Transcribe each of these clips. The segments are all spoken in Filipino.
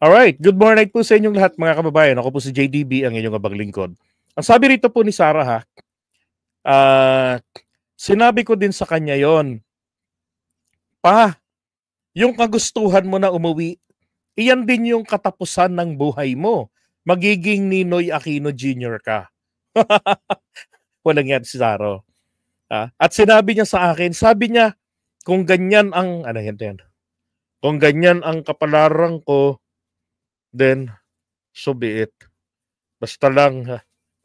Alright, good morning po sa inyong lahat mga kababayan. Ako po si JDB, ang inyong abang lingkod. Ang sabi rito po ni Sarah ha, ah, sinabi ko din sa kanya yon, pa, yung kagustuhan mo na umuwi, iyan din yung katapusan ng buhay mo. Magiging Ninoy Aquino Jr. ka. Walang yan si Sarah. At sinabi niya sa akin, sabi niya, kung ganyan ang, ano yan, kung ganyan ang kapalaran ko, then, so be it. Basta lang,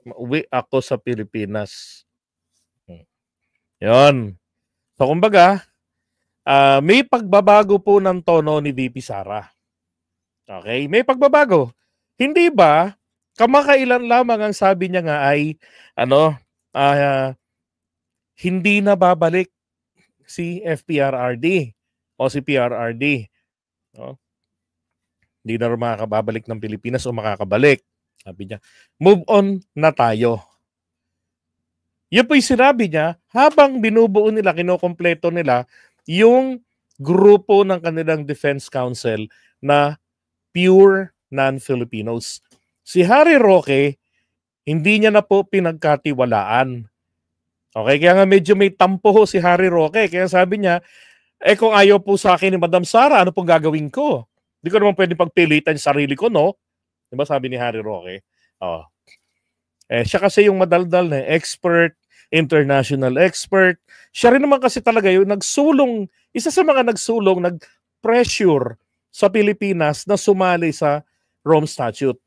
mauwi ako sa Pilipinas. Yon. So, kumbaga, may pagbabago po ng tono ni VP Sara. Okay? May pagbabago. Hindi ba, kamakailan lamang ang sabi niya nga ay, hindi na babalik si FPRRD o si PRRD. No? Hindi na rin makakababalik ng Pilipinas o makakabalik. Sabi niya, move on na tayo. Yun po yung sinabi niya habang binubuo nila, kinokompleto nila yung grupo ng kanilang Defense Council na pure non-Filipinos. Si Harry Roque, hindi niya na po pinagkatiwalaan. Okay, kaya nga medyo may tampo si Harry Roque. Kaya sabi niya, kung ayaw po sa akin ni Madam Sara, ano pong gagawin ko? Hindi ko naman pwede pagpilitan yung sarili ko, no? Diba sabi ni Harry Roque? Siya kasi yung madaldal na expert, international expert. Siya rin naman kasi talaga yung nagsulong, isa sa mga nagsulong, nag-pressure sa Pilipinas na sumali sa Rome Statute.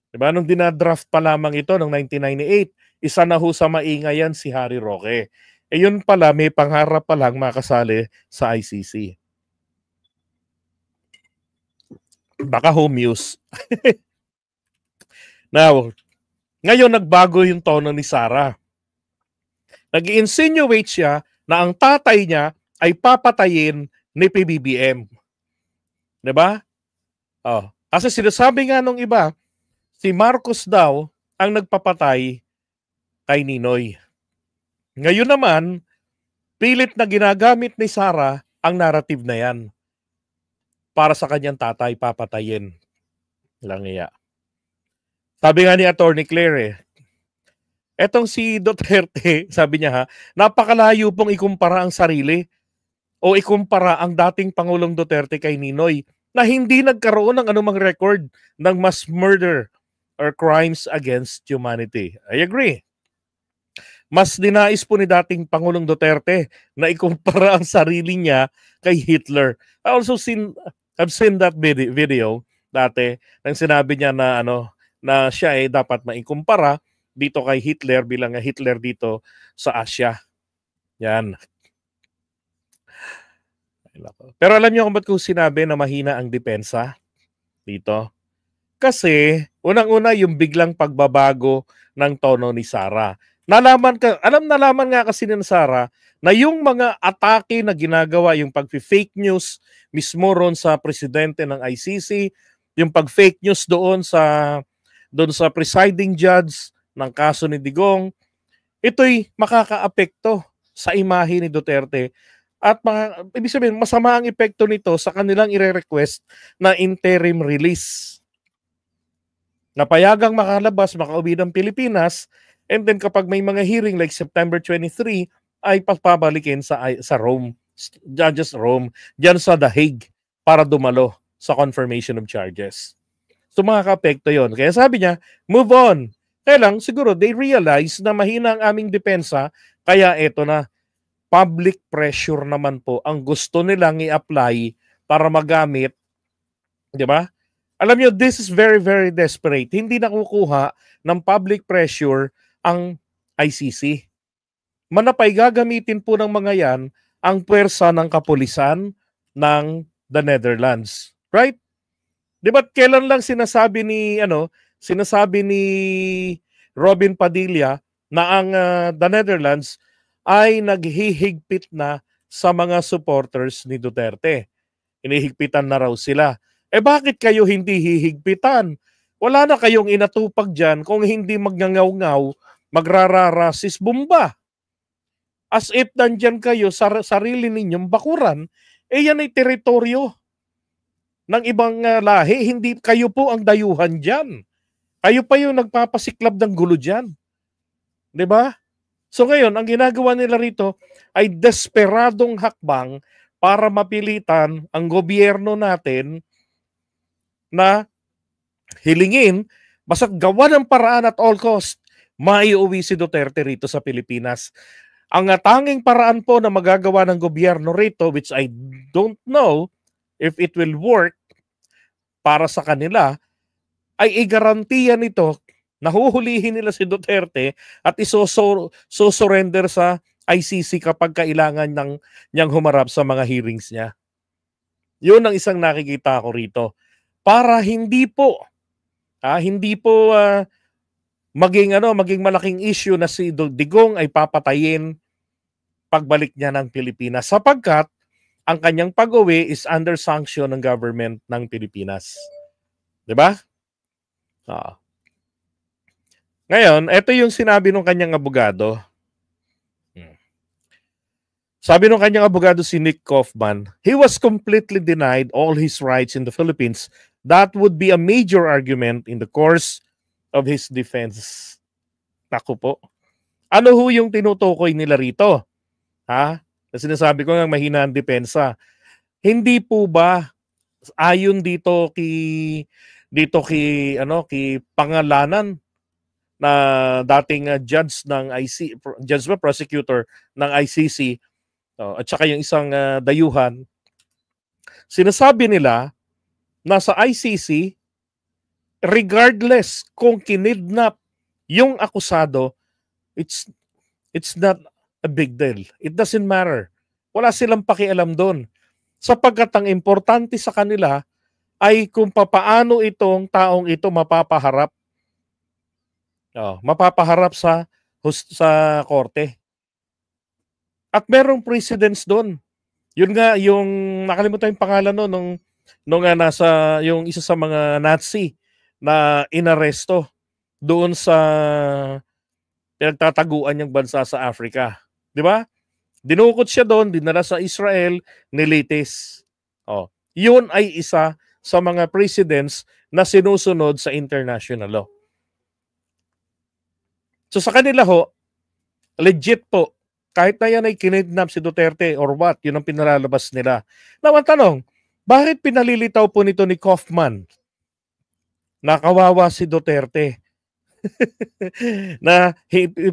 Diba? Nung dinadraft pa lamang ito noong 1998, isa na ho sa maingay yan si Harry Roque. Yun pala, may pangarap pa lang makasali sa ICC. Baka home use. Now, ngayon nagbago yung tono ni Sarah. Nag-insinuate siya na ang tatay niya ay papatayin ni PBBM. Diba? Kasi sinasabi nga nung iba, si Marcos daw ang nagpapatay kay Ninoy. Ngayon naman, pilit na ginagamit ni Sarah ang narrative na yan para sa kanyang tatay papatayin. Lang iya. Sabi nga ni Attorney Claire etong si Duterte, sabi niya napakalayo pong ikumpara ang sarili o ikumpara ang dating Pangulong Duterte kay Ninoy na hindi nagkaroon ng anumang record ng mass murder or crimes against humanity. I agree. Mas dinais po ni dating Pangulong Duterte na ikumpara ang sarili niya kay Hitler. I've seen that video dati nang sinabi niya na na siya ay dapat maikumpara dito kay Hitler bilang Hitler dito sa Asia. Yan. Pero alam niyo kung ba't ko sinabi na mahina ang depensa dito? Kasi unang-una yung biglang pagbabago ng tono ni Sarah. Nalaman nga kasi ni Sarah na yung mga atake na ginagawa, yung pag-fake news mismo ron sa presidente ng ICC, yung pag-fake news doon sa presiding judge ng kaso ni Digong, ito'y makakaapekto sa imahe ni Duterte at ibig sabihin masama ang epekto nito sa kanilang ire-request na interim release. Napayagang makalabas, makauwi ng Pilipinas, and then kapag may mga hearing like September 23, ay papabalikin sa Rome, Judges Rome, dyan sa The Hague para dumalo sa confirmation of charges. So makaka-apekto yun. Kaya sabi niya, move on. Kaya lang, siguro they realize na mahina ang aming depensa, kaya eto na, public pressure naman po ang gusto nilang i-apply para magamit, di ba? Alam niyo, this is very, very desperate. Hindi nakukuha ng public pressure ang ICC. Manapay gagamitin po ng mga yan ang puwersa ng kapulisan ng the Netherlands. Right? Di ba kailan lang sinasabi ni Robin Padilla na ang the Netherlands ay naghihigpit na sa mga supporters ni Duterte. Inihigpitan na raw sila. Bakit kayo hindi hihigpitan? Wala na kayong inatupag dyan kung hindi magngangaw-ngaw, magrararasis bomba. As if nandyan kayo sa sarili ninyong bakuran, yan ay teritoryo ng ibang lahi. Hindi kayo po ang dayuhan diyan. Kayo pa yung nagpapasiklab ng gulo diyan. 'Di ba? So ngayon, ang ginagawa nila rito ay desperadong hakbang para mapilitan ang gobyerno natin na hilingin, basta't gawa ng paraan at all cost, maiuwi si Duterte rito sa Pilipinas. Ang tanging paraan po na magagawa ng gobyerno rito, which I don't know if it will work para sa kanila, ay igarantiya nito na huhulihin nila si Duterte at isosurrender sa ICC kapag kailangan niyang humarap sa mga hearings niya. Yun ang isang nakikita ko rito. Para hindi po maging malaking issue na si Digong ay papatayin pagbalik niya ng Pilipinas sapagkat ang kanyang pag-uwi is under sanction ng government ng Pilipinas. 'Di ba? Ngayon, ito yung sinabi ng kanyang abogado. Sabi ng kanyang abogado si Nick Kaufman, he was completely denied all his rights in the Philippines. That would be a major argument in the course of his defense. Naku po. Ano ho yung tinutukoy nila rito? Kasi sinasabi ko nga mahina ang depensa. Hindi po ba ayon dito kay pangalanan na dating judge ng prosecutor ng ICC at saka yung isang dayuhan, sinasabi nila na sa ICC, regardless kung kinidnap yung akusado, it's not a big deal. It doesn't matter. Wala silang pakialam doon. Sapagkat ang importante sa kanila ay kung papaano itong taong ito mapapaharap sa korte. At merong precedents doon. Yun nga, yung nakalimutan yung pangalan nung nasa yung isa sa mga Nazi na inaresto doon sa pinagtataguan niyang bansa sa Africa. 'Di ba? Dinukot siya doon, dinala sa Israel, nilitis. Yun ay isa sa mga precedents na sinusunod sa international law. So sa kanila ho, legit po, kahit na yan ay kinidnap si Duterte or what, yun ang pinalalabas nila. Now, ang tanong, bakit pinalilitaw po nito ni Kaufman na kawawa si Duterte? Na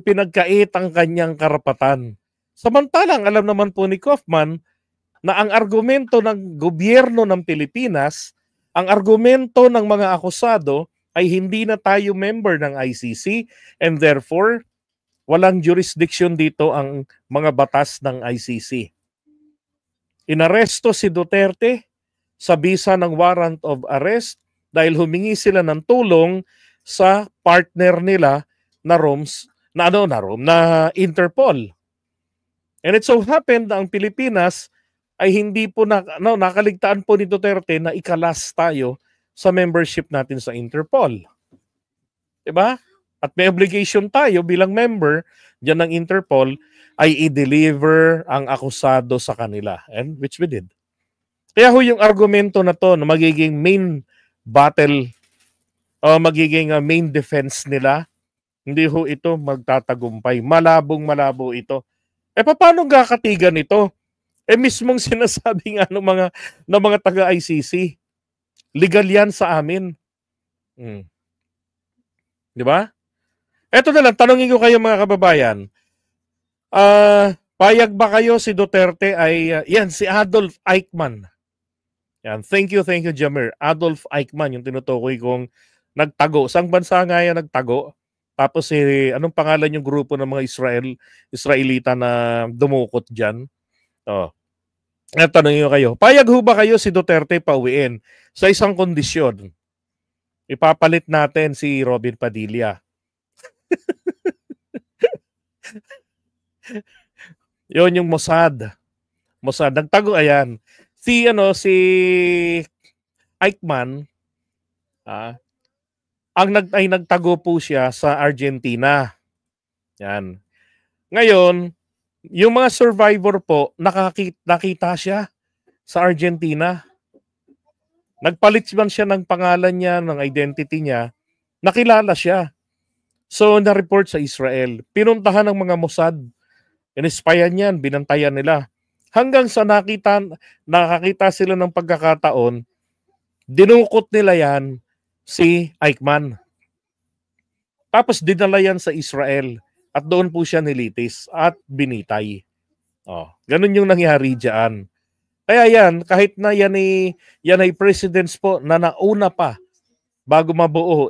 pinagkait ang kanyang karapatan. Samantalang, alam naman po ni Kaufman na ang argumento ng gobyerno ng Pilipinas, ang argumento ng mga akusado ay hindi na tayo member ng ICC and therefore, walang jurisdiction dito ang mga batas ng ICC. Inaresto si Duterte sa bisa ng warrant of arrest dahil humingi sila ng tulong sa partner nila na Interpol. And it so happened na ang Pilipinas ay hindi po nakaligtaan po ni Duterte na ikalas tayo sa membership natin sa Interpol. 'Di ba? At may obligation tayo bilang member diyan ng Interpol ay i-deliver ang akusado sa kanila, and which we did. Kaya ho yung argumento na to na magiging main battle o magiging main defense nila, hindi ho ito magtatagumpay. Malabong-malabo ito. Paano kakatigan ito? Mismong sinasabi nga ng mga taga-ICC, legal yan sa amin. Di ba? Eto na lang, tanongin ko kayo mga kababayan. Payag ba kayo si Duterte ay, si Adolf Eichmann. Yan, thank you Jamir. Adolf Eichmann, yung tinutukoy kong nagtago. Saang bansa nga yan nagtago? Tapos anong pangalan yung grupo ng mga Israelita na dumukot dyan? Tanongin ko kayo. Payag ho ba kayo si Duterte pauwiin sa isang kondisyon? Ipapalit natin si Robin Padilla. Yun yung Mossad. Nagtago, ayan. Si Eichmann, nagtago po siya sa Argentina. Yan. Ngayon, yung mga survivor po, nakita siya sa Argentina. Nagpalit man siya ng pangalan niya, ng identity niya, nakilala siya. So, na-report sa Israel. Pinuntahan ng mga Mossad. Inispayan yan, binantayan nila. Hanggang sa nakakita sila ng pagkakataon, dinukot nila yan si Eichmann. Tapos dinala yan sa Israel at doon po siya nilitis at binitay. Ganun yung nangyari diyan. Kaya yan, kahit na yan ay presidents po na nauna pa bago mabuo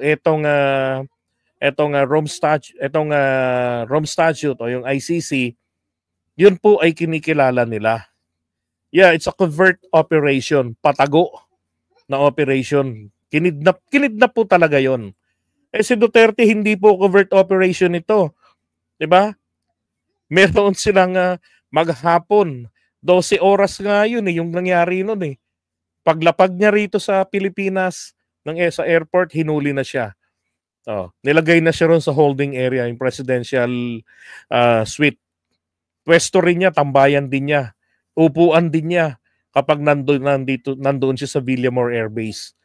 Rome Statute o yung ICC, yun po ay kinikilala nila. Yeah, it's a covert operation, patago na operation. Kinidnap po talaga yon. Si Duterte, hindi po covert operation ito. 'Di ba? Meron silang maghapon. 12 oras nga yun yung nangyari nun eh. Paglapag niya rito sa Pilipinas, sa airport, hinuli na siya. Nilagay na siya ron sa holding area, yung presidential suite. Pwesto rin niya, tambayan din niya. Upuan din niya kapag nandoon siya sa Villamor Air Base.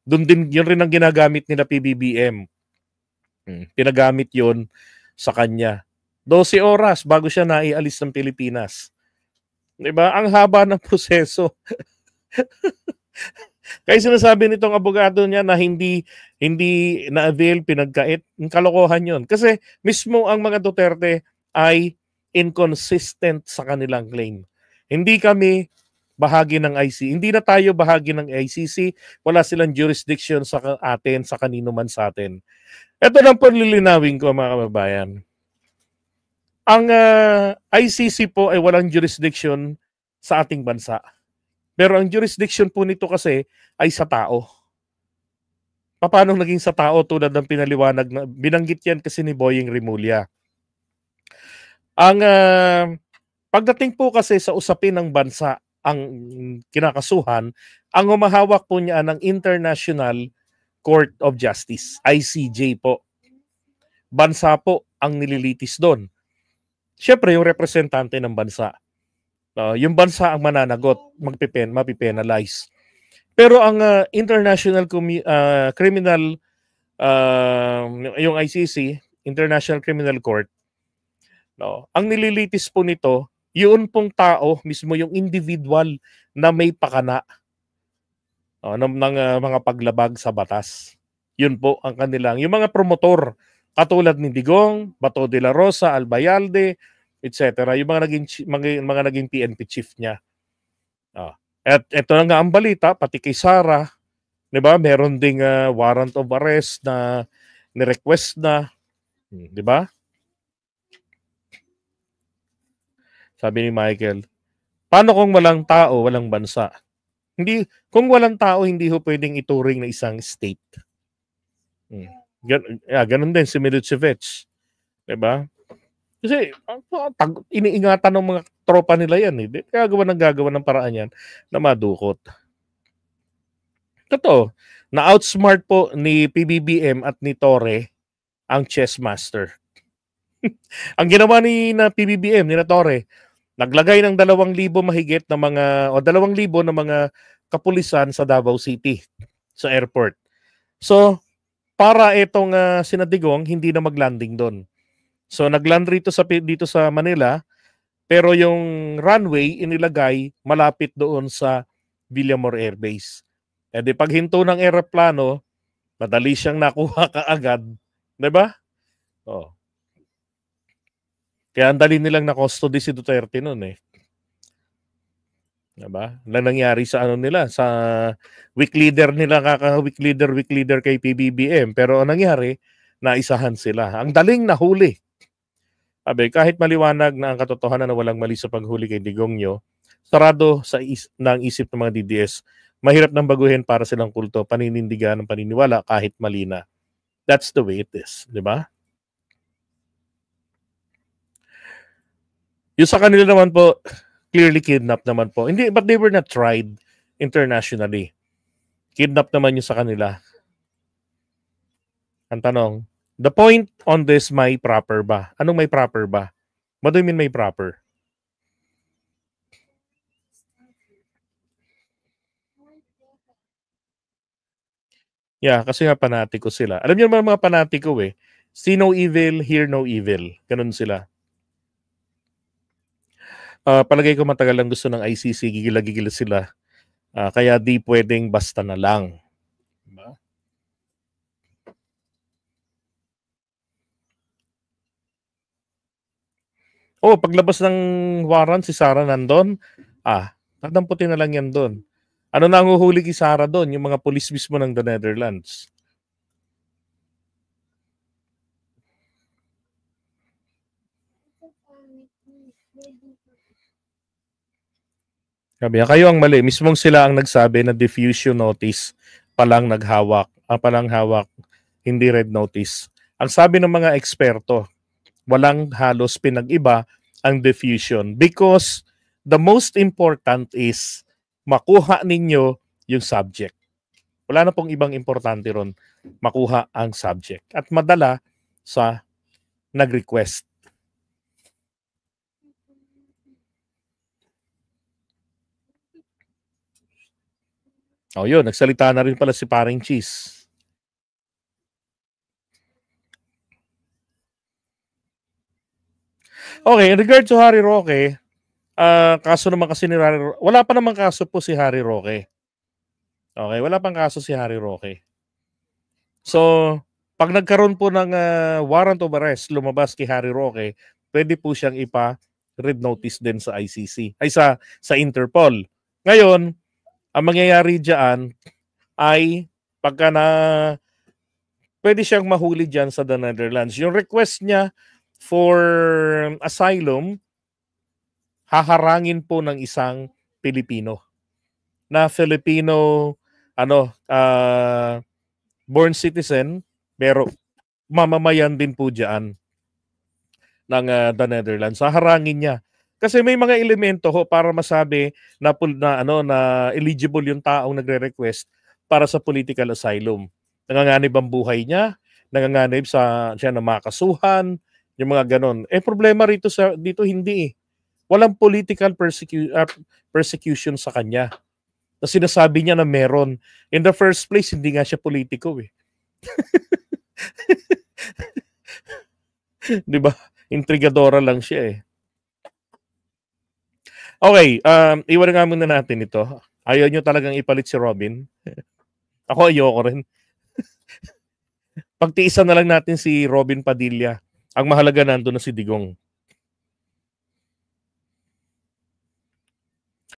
Doon din, yun rin ang ginagamit nila PBBM. Pinagamit yon sa kanya. 12 oras bago siya naialis ng Pilipinas. 'Di ba? Ang haba ng proseso. Kaya sinasabi nitong abogado niya na hindi na-avail, pinagkait, kalokohan yon. Kasi mismo ang mga Duterte ay inconsistent sa kanilang claim. Hindi kami bahagi ng ICC. Hindi na tayo bahagi ng ICC. Wala silang jurisdiction sa atin, sa kanino man sa atin. Ito lang po lilinawin ko, mga kababayan. Ang ICC po ay walang jurisdiction sa ating bansa. Pero ang jurisdiction po nito kasi ay sa tao. Paano naging sa tao tulad ng pinaliwanag na binanggit yan kasi ni Boying Rimulya. Ang pagdating po kasi sa usapin ng bansa, ang kinakasuhan, ang humahawak po niya ng International Court of Justice, ICJ po. Bansa po ang nililitis doon. Siyempre, yung representante ng bansa. Yung bansa ang mananagot, mapipenalize. Pero ang International Criminal, yung ICC, International Criminal Court, ang nililitis po nito, yun pong tao, mismo yung individual na may pakana ng mga paglabag sa batas. Yun po ang kanilang, yung mga promotor, katulad ni Digong, Bato de la Rosa, Albayalde, etc. Yung mga naging PNP chief niya. At ito na nga ang balita, pati kay Sara, 'di ba? Meron ding warrant of arrest na ni-request na, 'di ba? Sabi ni Michael, paano kung walang tao, walang bansa? Kung walang tao, hindi ho pwedeng ituring na isang state. Ganun din si Milicevic. 'Di ba? Kasi iniingatan ng mga tropa nila yan eh. Gagawa ng paraan yan na madukot. Totoo, na-outsmart po ni PBBM at ni Torre ang chess master. Ang ginawa ni PBBM, ni Torre, naglagay ng 2,000 mahigit na mga, o 2,000 na mga kapulisan sa Davao City, sa airport. So, para itong sinadigong, hindi na maglanding doon. So nagland dito sa Manila, pero yung runway inilagay malapit doon sa Villamor Air Base. Di paghinto ng eroplano, madali siyang nakuha kaagad, 'di ba? Kaya ang dali nilang na-custody si Duterte noon eh. 'Di ba? Nangyari sa nila, sa week leader nila, week leader kay PBBM, pero ang nangyari, naisahan sila. Ang daling nahuli. Kahit maliwanag na ang katotohanan na walang mali sa paghuli kay Digongyo, sarado ng isip ng mga DDS, mahirap nang baguhin para silang kulto, paninindigan ng paniniwala kahit mali na. That's the way it is, di ba? Yung sa kanila naman po, clearly kidnap naman po. Hindi, but they were not tried internationally. Kidnap naman yung sa kanila. Ang tanong, the point on this, may proper ba? Anong may proper ba? What do you mean may proper? Yeah, kasi nga panatiko sila. Alam niyo naman mga panatiko eh, see no evil, hear no evil. Ganun sila. Palagay ko matagal lang gusto ng ICC, gigila-gigil sila. Kaya di pwedeng basta na lang. Diba? Paglabas ng warrant, si Sara nandun, dadamputin na lang yan doon. Ano na ang huhuli kay Sara doon? Yung mga pulis mismo ng the Netherlands. Sabi niya, kayo ang mali. Mismong sila ang nagsabi na diffusion notice palang naghawak. Palang hawak, hindi red notice. Ang sabi ng mga eksperto, walang halos pinag-iba ang diffusion because the most important is makuha ninyo yung subject. Wala na pong ibang importante ron. Makuha ang subject. At madala sa nag-request. Yun. Nagsalita na rin pala si Paring Cheese. Okay, in regard to Harry Roque, kaso naman kasi ni Harry Roque, wala pa namang kaso po si Harry Roque. Okay, wala pang kaso si Harry Roque. So, pag nagkaroon po ng warrant of arrest, lumabas kay Harry Roque, pwede po siyang red notice din sa ICC, ay sa Interpol. Ngayon, ang mangyayari diyan ay pagka pwede siyang mahuli diyan sa the Netherlands. Yung request niya for asylum, haharangin po ng isang Pilipino na Filipino born citizen pero mamamayan din po diyan ng the Netherlands. Haharangin niya. Kasi may mga elemento ho para masabi na eligible yung taong nagre-request para sa political asylum. Nanganganib ang buhay niya, nanganganib siya na makasuhan, yung mga ganon. Problema dito hindi eh. Walang political persecution sa kanya. Na sinasabi niya na meron. In the first place, hindi nga siya politiko eh. Di ba? Intrigadora lang siya eh. Okay, iwan nga muna natin ito. Ayaw nyo talagang ipalit si Robin. Ako ayoko rin. Pagtiisan na lang natin si Robin Padilla. Ang mahalaga nandun na si Digong.